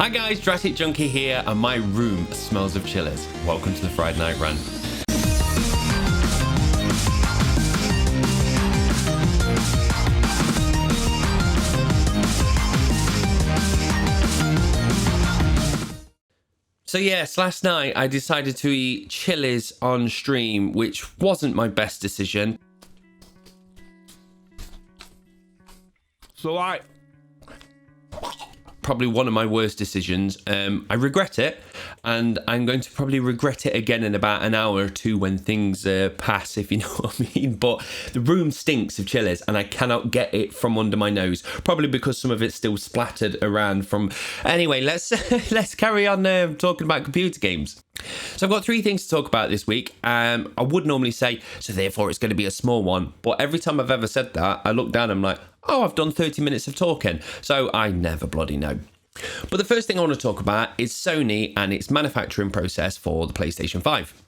Hi guys, JurassicJunkie here, and my room smells of chillers. Welcome to the Friday Night Rant. So yes, last night I decided to eat chilies on stream, which wasn't my best decision. So probably one of my worst decisions. I regret it, and I'm going to probably regret it again in about an hour or two when things pass, if you know what I mean. But the room stinks of chilies and I cannot get it from under my nose, probably because some of it's still splattered around from... Anyway, let's carry on talking about computer games. So I've got three things to talk about this week. I would normally say, so therefore it's going to be a small one, but every time I've ever said that, I look down and I'm like, oh, I've done 30 minutes of talking, so I never bloody know. But the first thing I want to talk about is Sony and its manufacturing process for the PlayStation 5.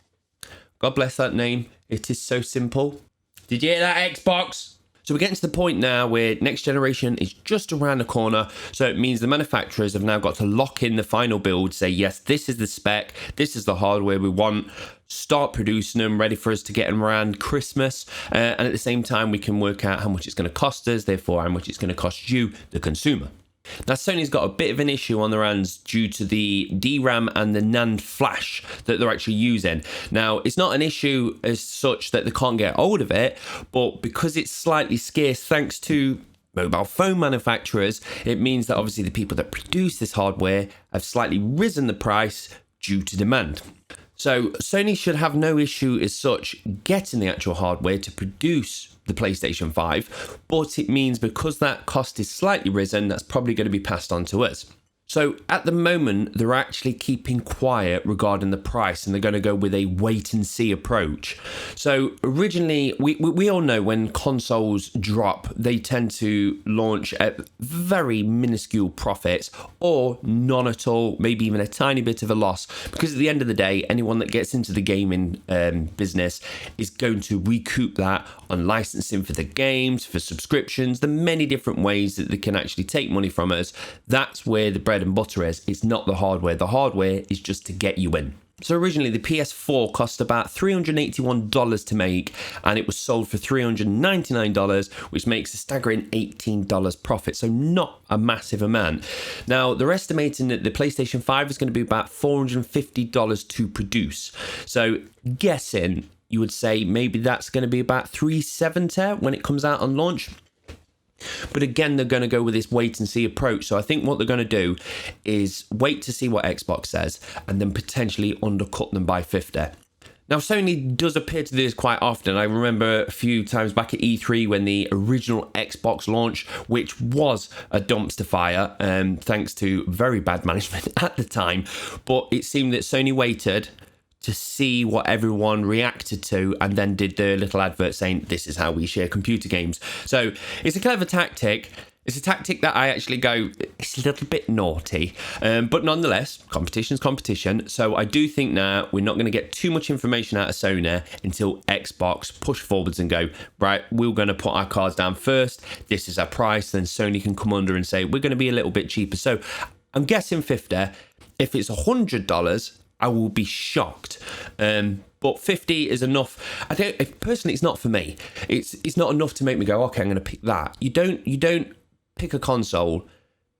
God bless that name. It is so simple. Did you hear that, Xbox? So we're getting to the point now where next generation is just around the corner. So it means the manufacturers have now got to lock in the final build, say, yes, this is the spec, this is the hardware we want, start producing them, ready for us to get them around Christmas. And at the same time, we can work out how much it's going to cost us, therefore how much it's going to cost you, the consumer. Now, Sony's got a bit of an issue on their hands due to the DRAM and the NAND flash that they're actually using. Now, it's not an issue as such that they can't get hold of it, but because it's slightly scarce thanks to mobile phone manufacturers, it means that obviously the people that produce this hardware have slightly risen the price due to demand. So Sony should have no issue as such getting the actual hardware to produce the PlayStation 5, but it means because that cost is slightly risen, that's probably going to be passed on to us. So at the moment, they're actually keeping quiet regarding the price, and they're going to go with a wait and see approach. So originally, we all know when consoles drop, they tend to launch at very minuscule profits or none at all, maybe even a tiny bit of a loss. Because at the end of the day, anyone that gets into the gaming business is going to recoup that on licensing for the games, for subscriptions, the many different ways that they can actually take money from us. That's where the bread and butter is. It's not the hardware. The hardware is just to get you in. So originally the PS4 cost about $381 to make, and it was sold for $399, which makes a staggering $18 profit. So not a massive amount. Now they're estimating that the PlayStation 5 is going to be about $450 to produce. So guessing you would say maybe that's going to be about $370 when it comes out on launch. But again, they're going to go with this wait and see approach. So I think what they're going to do is wait to see what Xbox says and then potentially undercut them by 50. Now, Sony does appear to do this quite often. I remember a few times back at E3 when the original Xbox launched, which was a dumpster fire, thanks to very bad management at the time. But it seemed that Sony waited to see what everyone reacted to and then did the little advert saying, this is how we share computer games. So it's a clever tactic. It's a tactic that I actually go, it's a little bit naughty. But nonetheless, competition's competition. So I do think now we're not going to get too much information out of Sony until Xbox push forwards and go, right, we're going to put our cards down first. This is our price. Then Sony can come under and say, we're going to be a little bit cheaper. So I'm guessing 50. If it's $100, I will be shocked. But 50 is enough. Personally, it's not for me. It's not enough to make me go, okay, I'm going to pick that. You don't pick a console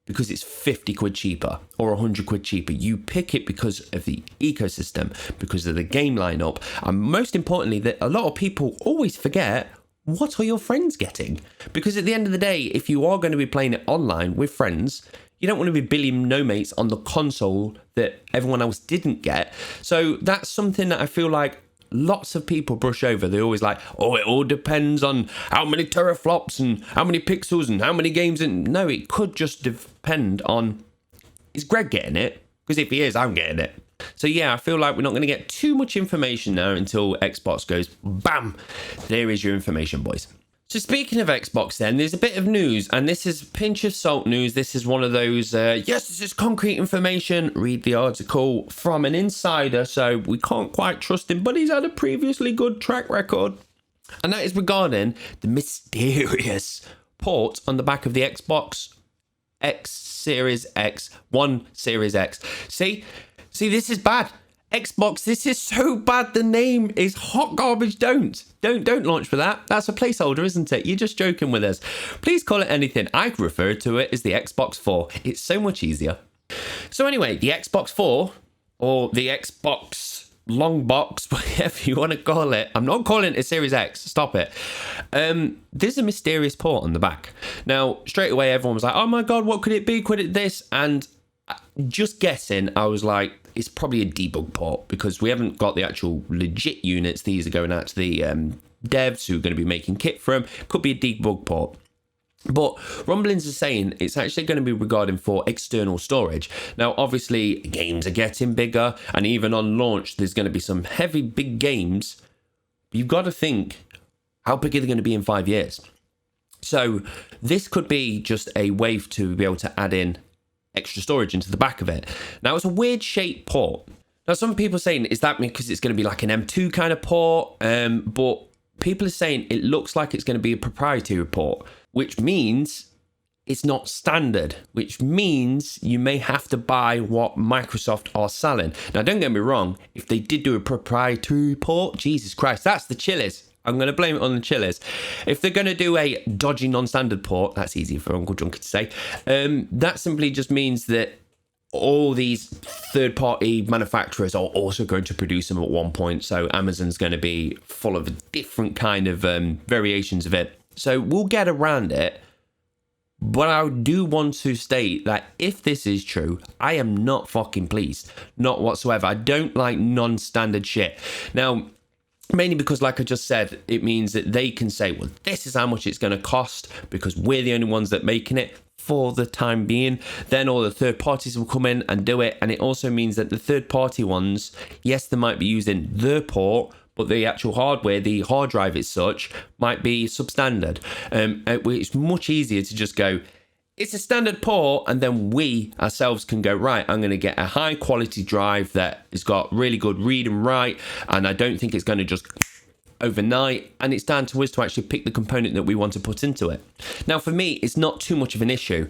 because it's 50 quid cheaper or 100 quid cheaper. You pick it because of the ecosystem, because of the game lineup, and most importantly, that a lot of people always forget, what are your friends getting? Because at the end of the day, if you are going to be playing it online with friends, you don't want to be billing no mates on the console that everyone else didn't get. So that's something that I feel like lots of people brush over. They're always like, oh, it all depends on how many teraflops and how many pixels and how many games. And no, it could just depend on, is Greg getting it? Because if he is, I'm getting it. So yeah, I feel like we're not going to get too much information now until Xbox goes, bam, there is your information, boys. So speaking of Xbox then, there's a bit of news, and this is pinch of salt news. This is one of those, yes, this is concrete information. Read the article from an insider, so we can't quite trust him, but he's had a previously good track record. And that is regarding the mysterious port on the back of the Xbox X Series X, One Series X. See, this is bad. Xbox, this is so bad. The name is hot garbage. Don't launch for that. That's a placeholder, isn't it? You're just joking with us. Please call it anything. I refer to it as the Xbox 4. It's so much easier. So anyway, the Xbox 4, or the Xbox long box, whatever you want to call it. I'm not calling it a Series X. Stop it. There's a mysterious port on the back. Now, straight away, everyone was like, oh my God, what could it be? Could it this? And just guessing, I was like, it's probably a debug port, because we haven't got the actual legit units. These are going out to the devs who are going to be making kit for them. Could be a debug port. But rumblings are saying it's actually going to be regarding for external storage. Now, obviously, games are getting bigger, and even on launch, there's going to be some heavy, big games. You've got to think, how big are they going to be in 5 years? So this could be just a way to be able to add in extra storage into the back of it. Now, it's a weird shaped port. Now, some people are saying, is that because it's going to be like an M2 kind of port? But people are saying it looks like it's going to be a proprietary port, which means it's not standard, which means you may have to buy what Microsoft are selling. Now, don't get me wrong, if they did do a proprietary port, Jesus Christ, that's the chillers. I'm going to blame it on the chillers. If they're going to do a dodgy non-standard port, that's easy for Uncle Junkie to say, that simply just means that all these third-party manufacturers are also going to produce them at one point. So Amazon's going to be full of different kind of variations of it. So we'll get around it. But I do want to state that if this is true, I am not fucking pleased. Not whatsoever. I don't like non-standard shit. Now, mainly because, like I just said, it means that they can say, well, this is how much it's going to cost because we're the only ones that are making it for the time being. Then all the third parties will come in and do it. And it also means that the third party ones, yes, they might be using the port, but the actual hardware, the hard drive as such, might be substandard. It's much easier to just go, it's a standard port, and then we ourselves can go, right, I'm going to get a high quality drive that has got really good read and write, and I don't think it's going to just overnight, and it's down to us to actually pick the component that we want to put into it. Now, for me, it's not too much of an issue.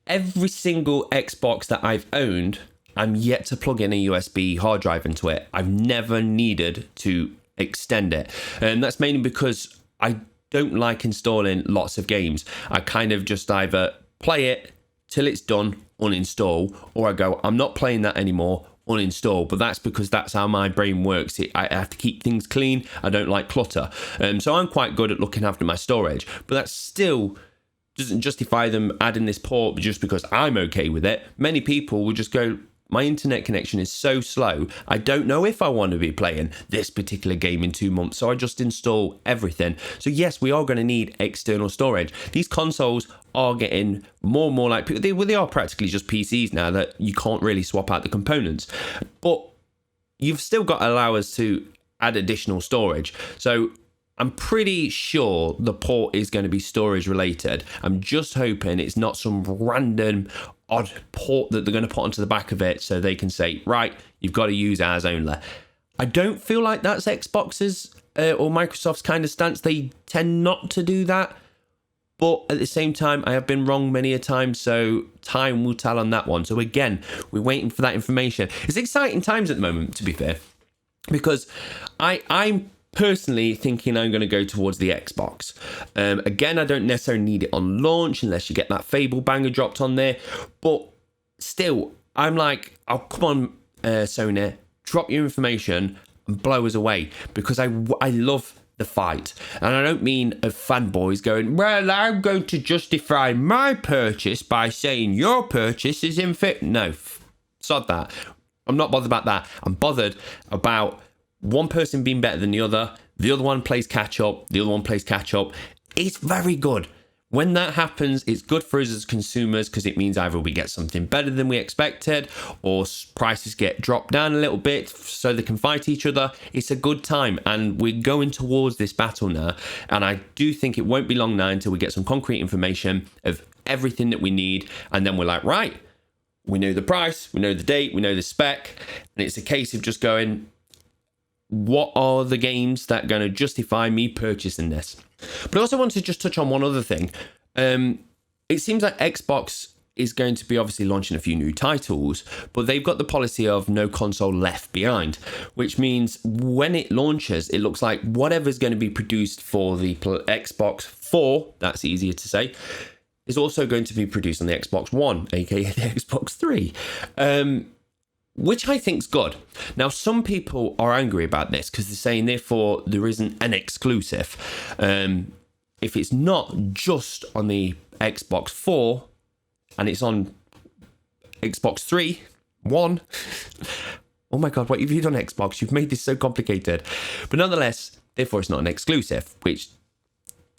Every single Xbox that I've owned, I'm yet to plug in a USB hard drive into it. I've never needed to extend it, and that's mainly because I don't like installing lots of games. I kind of just either play it till it's done, uninstall, or I go, I'm not playing that anymore, uninstall. But that's because that's how my brain works. I have to keep things clean. I don't like clutter. So I'm quite good at looking after my storage, but that still doesn't justify them adding this port just because I'm okay with it. Many people will just go, my internet connection is so slow, I don't know if I want to be playing this particular game in 2 months, so I just install everything. So yes, we are going to need external storage. These consoles are getting more and more like, they are practically just PCs now that you can't really swap out the components. But you've still got to allow us to add additional storage. So I'm pretty sure the port is going to be storage related. I'm just hoping it's not some random odd port that they're going to put onto the back of it so they can say, right, you've got to use ours only. I don't feel like that's Xbox's or Microsoft's kind of stance. They tend not to do that. But at the same time, I have been wrong many a time, so time will tell on that one. So again, we're waiting for that information. It's exciting times at the moment, to be fair, because I'm personally thinking I'm going to go towards the Xbox. Again, I don't necessarily need it on launch unless you get that Fable banger dropped on there. But still, I'm like, oh, come on, Sony, drop your information and blow us away, because I love the fight. And I don't mean of fanboys going, well, I'm going to justify my purchase by saying your purchase is infit. No, sod that. I'm not bothered about that. I'm bothered about one person being better than the other one plays catch up, the other one plays catch up. It's very good. When that happens, it's good for us as consumers, because it means either we get something better than we expected, or prices get dropped down a little bit so they can fight each other. It's a good time, and we're going towards this battle now. And I do think it won't be long now until we get some concrete information of everything that we need, and then we're like, right, we know the price, we know the date, we know the spec, and it's a case of just going, what are the games that are going to justify me purchasing this? But I also want to just touch on one other thing. It seems like Xbox is going to be obviously launching a few new titles, but they've got the policy of no console left behind, which means when it launches, it looks like whatever's going to be produced for the Xbox 4, that's easier to say, is also going to be produced on the Xbox One, aka the Xbox 3. Which I think's good. Now, some people are angry about this because they're saying, therefore, there isn't an exclusive. If it's not just on the Xbox 4 and it's on Xbox 3, 1. Oh my God, what have you done, Xbox? You've made this so complicated. But nonetheless, therefore, it's not an exclusive, which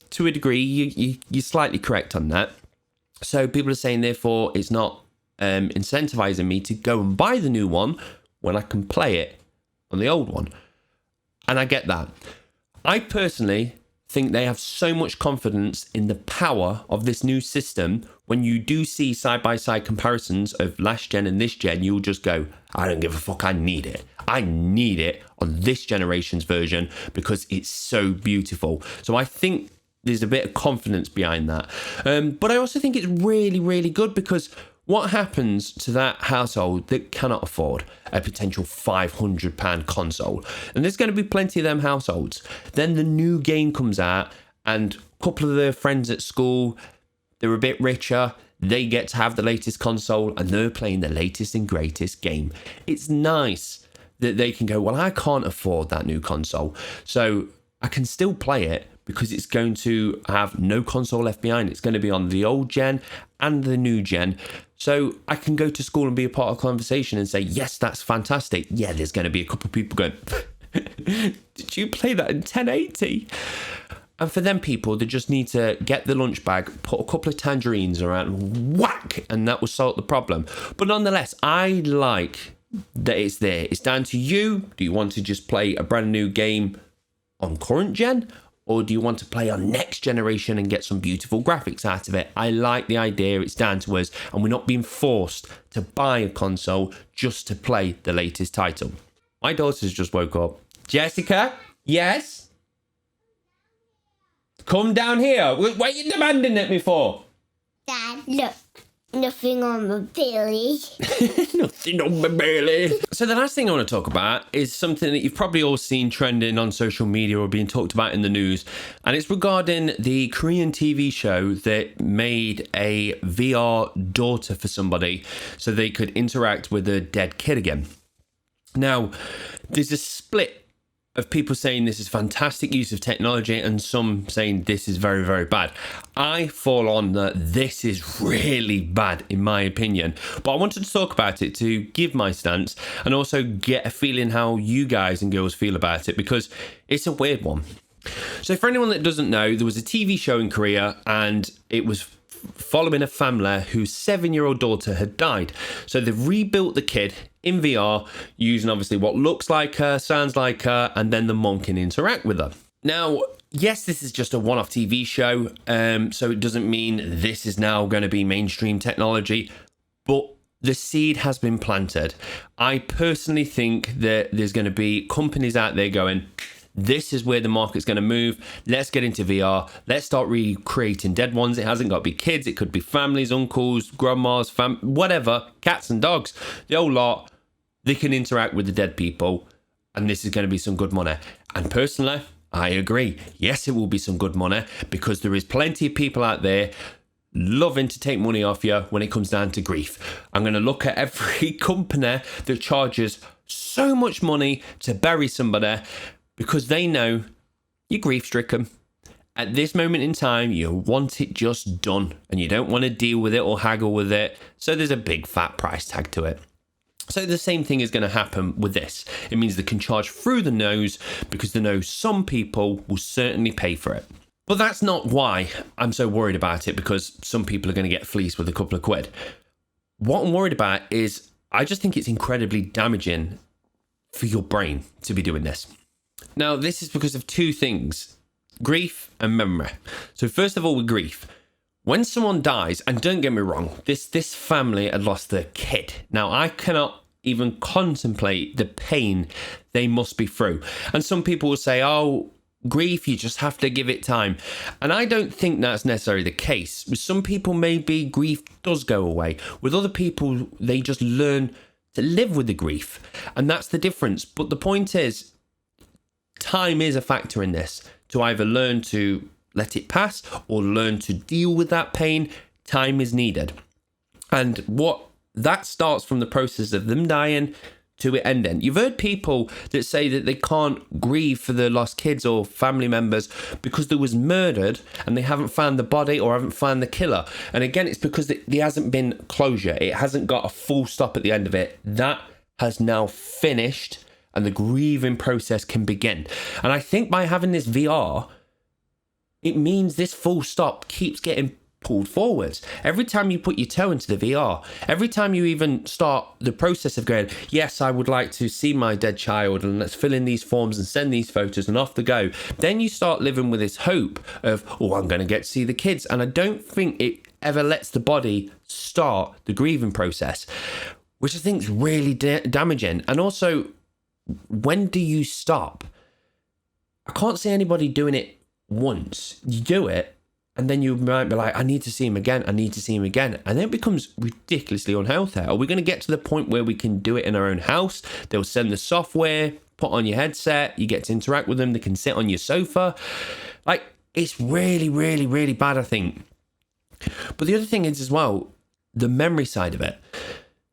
to a degree, you're slightly correct on that. So people are saying, therefore, it's not incentivizing me to go and buy the new one when I can play it on the old one. And I get that. I personally think they have so much confidence in the power of this new system. When you do see side-by-side comparisons of last gen and this gen, you'll just go, I don't give a fuck, I need it. I need it on this generation's version because it's so beautiful. So I think there's a bit of confidence behind that. But I also think it's really, really good because what happens to that household that cannot afford a potential £500 console? And there's going to be plenty of them households. Then the new game comes out and a couple of their friends at school, they're a bit richer, they get to have the latest console and they're playing the latest and greatest game. It's nice that they can go, well, I can't afford that new console, so I can still play it because it's going to have no console left behind. It's going to be on the old gen and the new gen. So I can go to school and be a part of the conversation and say, yes, that's fantastic. Yeah, there's going to be a couple of people going, did you play that in 1080? And for them people, they just need to get the lunch bag, put a couple of tangerines around, whack, and that will solve the problem. But nonetheless, I like that it's there. It's down to you. Do you want to just play a brand new game on current gen? Or do you want to play on next generation and get some beautiful graphics out of it? I like the idea. It's down to us. And we're not being forced to buy a console just to play the latest title. My daughter's just woke up. Jessica? Yes? Come down here. What are you demanding at me for? Dad, look. Nothing on my belly. Nothing on my belly. So the last thing I want to talk about is something that you've probably all seen trending on social media or being talked about in the news. And it's regarding the Korean TV show that made a VR daughter for somebody so they could interact with a dead kid again. Now, there's a split of people saying this is fantastic use of technology and some saying this is very, very bad. I fall on that this is really bad in my opinion, but I wanted to talk about it to give my stance and also get a feeling how you guys and girls feel about it because it's a weird one. So for anyone that doesn't know, there was a TV show in Korea and it was following a family whose 7-year-old daughter had died. So they've rebuilt the kid in VR using obviously what looks like her, sounds like her, and then the mom can interact with her. Now, yes, this is just a one-off TV show, so it doesn't mean this is now going to be mainstream technology, but the seed has been planted. I personally think that there's going to be companies out there going, this is where the market's going to move. Let's get into VR. Let's start recreating dead ones. It hasn't got to be kids. It could be families, uncles, grandmas, whatever, cats and dogs. The whole lot, they can interact with the dead people. And this is going to be some good money. And personally, I agree. Yes, it will be some good money because there is plenty of people out there loving to take money off you when it comes down to grief. I'm going to look at every company that charges so much money to bury somebody because they know you're grief-stricken. At this moment in time, you want it just done and you don't want to deal with it or haggle with it. So there's a big fat price tag to it. So the same thing is going to happen with this. It means they can charge through the nose because they know some people will certainly pay for it. But that's not why I'm so worried about it, because some people are going to get fleeced with a couple of quid. What I'm worried about is I just think it's incredibly damaging for your brain to be doing this. Now, this is because of two things, grief and memory. So first of all, with grief, when someone dies, and don't get me wrong, this family had lost their kid. Now, I cannot even contemplate the pain they must be through. And some people will say, oh, grief, you just have to give it time. And I don't think that's necessarily the case. With some people, maybe grief does go away. With other people, they just learn to live with the grief. And that's the difference. But the point is, time is a factor in this. To either learn to let it pass or learn to deal with that pain, time is needed. And what that starts from the process of them dying to it ending. You've heard people that say that they can't grieve for their lost kids or family members because they was murdered and they haven't found the body or haven't found the killer. And again, it's because there hasn't been closure. It hasn't got a full stop at the end of it. That has now finished and the grieving process can begin. And I think by having this VR, it means this full stop keeps getting pulled forwards. Every time you put your toe into the VR, every time you even start the process of going, yes, I would like to see my dead child and let's fill in these forms and send these photos and off they go, then you start living with this hope of, oh, I'm going to get to see the kids. And I don't think it ever lets the body start the grieving process, which I think is really damaging. And also, when do you stop? I can't see anybody doing it once. You do it, and then you might be like, I need to see him again. I need to see him again. And then it becomes ridiculously unhealthy. Are we going to get to the point where we can do it in our own house? They'll send the software, put on your headset, you get to interact with them. They can sit on your sofa. Like, it's really, really, really bad, I think. But the other thing is as well, the memory side of it.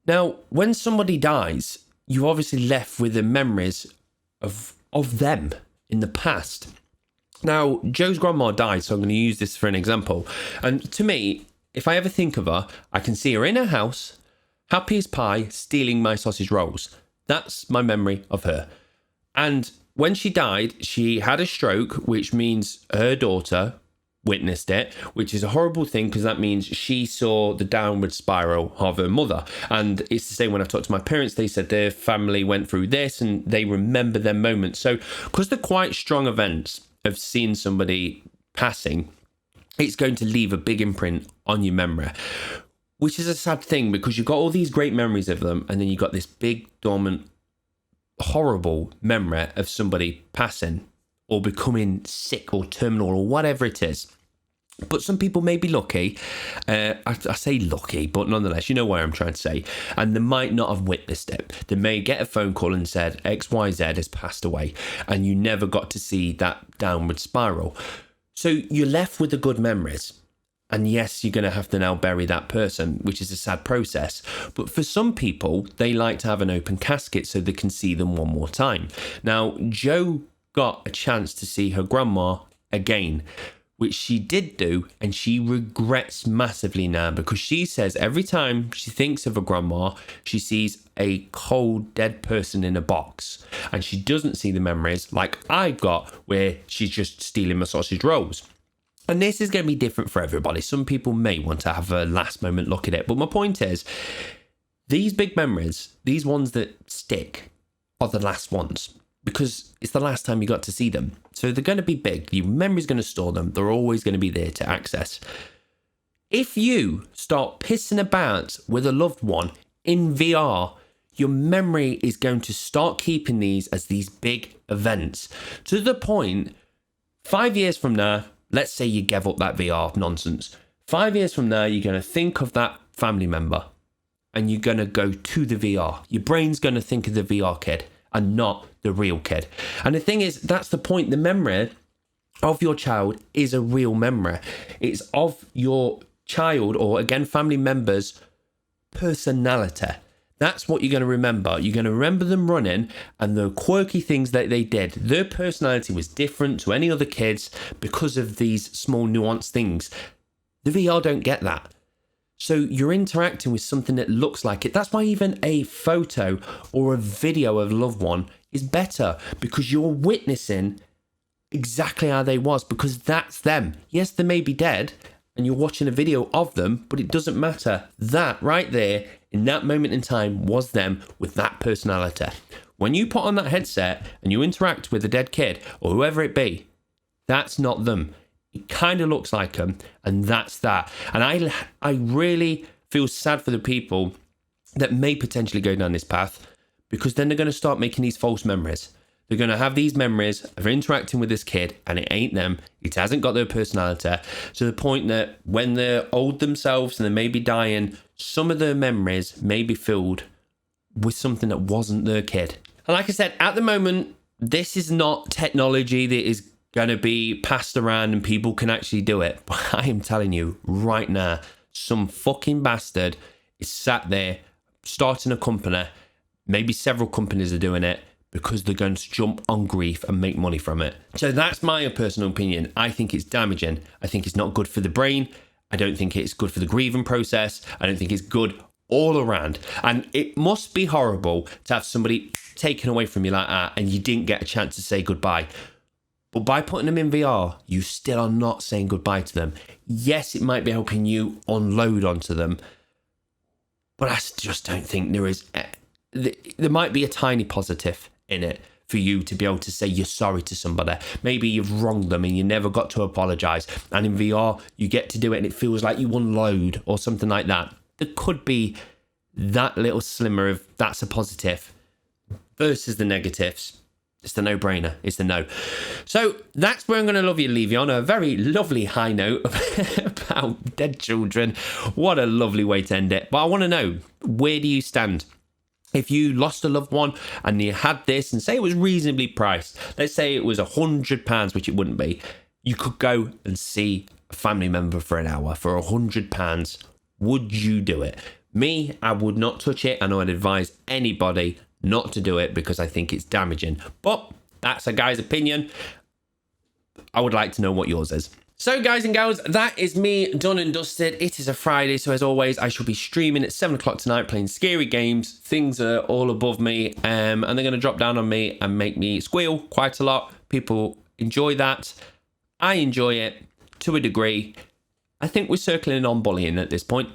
Now, when somebody dies, you're obviously left with the memories of them in the past. Now, Joe's grandma died, so I'm going to use this for an example. And to me, if I ever think of her, I can see her in her house, happy as pie, stealing my sausage rolls. That's my memory of her. And when she died, she had a stroke, which means her daughter witnessed it, which is a horrible thing because that means she saw the downward spiral of her mother. And it's the same when I talked to my parents, they said their family went through this and they remember their moments. So because they're quite strong events of seeing somebody passing, it's going to leave a big imprint on your memory, which is a sad thing because you've got all these great memories of them and then you've got this big, dormant, horrible memory of somebody passing or becoming sick or terminal or whatever it is. But some people may be lucky. I say lucky, but nonetheless, you know what I'm trying to say. And they might not have witnessed it. They may get a phone call and said XYZ has passed away and you never got to see that downward spiral. So you're left with the good memories. And yes, you're going to have to now bury that person, which is a sad process. But for some people, they like to have an open casket so they can see them one more time. Now, Joe got a chance to see her grandma again, which she did do, and she regrets massively now because she says every time she thinks of her grandma, she sees a cold, dead person in a box, and she doesn't see the memories like I got where she's just stealing my sausage rolls. And this is going to be different for everybody. Some people may want to have a last moment look at it, but my point is, these big memories, these ones that stick, are the last ones. Because it's the last time you got to see them. So they're going to be big. Your memory's going to store them. They're always going to be there to access. If you start pissing about with a loved one in VR, your memory is going to start keeping these as these big events. To the point, 5 years from now, let's say you gave up that VR nonsense. 5 years from now, you're going to think of that family member and you're going to go to the VR. Your brain's going to think of the VR kid and not the real kid. And the thing is, that's the point. The memory of your child is a real memory. It's of your child or, again, family members' personality. That's what you're going to remember. You're going to remember them running and the quirky things that they did. Their personality was different to any other kids because of these small nuanced things. The VR don't get that. So you're interacting with something that looks like it. That's why even a photo or a video of a loved one is better, because you're witnessing exactly how they was, because that's them. Yes, they may be dead and you're watching a video of them, but it doesn't matter. That right there in that moment in time was them with that personality. When you put on that headset and you interact with a dead kid or whoever it be, that's not them. It kind of looks like them, and that's that. And I really feel sad for the people that may potentially go down this path, because then they're going to start making these false memories. They're going to have these memories of interacting with this kid, and it ain't them. It hasn't got their personality, to the point that when they're old themselves and they may be dying, some of their memories may be filled with something that wasn't their kid. And like I said, at the moment, this is not technology that is going to be passed around and people can actually do it. But I am telling you right now, some fucking bastard is sat there starting a company. Maybe several companies are doing it because they're going to jump on grief and make money from it. So that's my personal opinion. I think it's damaging. I think it's not good for the brain. I don't think it's good for the grieving process. I don't think it's good all around. And it must be horrible to have somebody taken away from you like that and you didn't get a chance to say goodbye. But by putting them in VR, you still are not saying goodbye to them. Yes, it might be helping you unload onto them, but I just don't think there is. There might be a tiny positive in it for you to be able to say you're sorry to somebody. Maybe you've wronged them and you never got to apologise. And in VR, you get to do it and it feels like you unload or something like that. There could be that little slimmer of that's a positive versus the negatives. It's the no-brainer. It's the no. So that's where I'm going to leave you on a very lovely high note about dead children. What a lovely way to end it. But I want to know, where do you stand? If you lost a loved one and you had this, and say it was reasonably priced, let's say it was £100, which it wouldn't be, you could go and see a family member for an hour for £100. Would you do it? Me, I would not touch it, and I would advise anybody not to do it because I think it's damaging. But that's a guy's opinion. I would like to know what yours is. So guys and gals, that is me done and dusted. It is a Friday, so as always, I shall be streaming at 7 o'clock tonight, playing scary games. Things are all above me, and they're going to drop down on me and make me squeal quite a lot. People enjoy that. I enjoy it to a degree. I think we're circling on bullying at this point.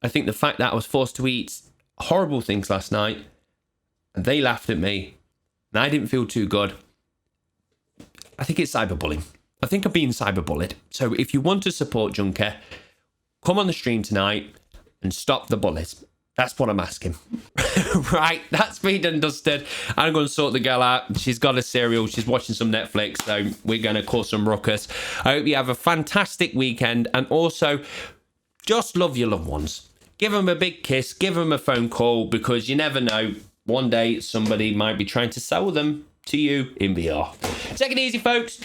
I think the fact that I was forced to eat horrible things last night, and they laughed at me, and I didn't feel too good. I think it's cyberbullying. I think I'm being cyberbullied. So if you want to support Junkie, come on the stream tonight and stop the bullies. That's what I'm asking. Right, that's me done dusted. I'm going to sort the girl out. She's got a cereal. She's watching some Netflix, so we're going to cause some ruckus. I hope you have a fantastic weekend, and also just love your loved ones. Give them a big kiss. Give them a phone call, because you never know. One day somebody might be trying to sell them to you in VR. Take it easy, folks.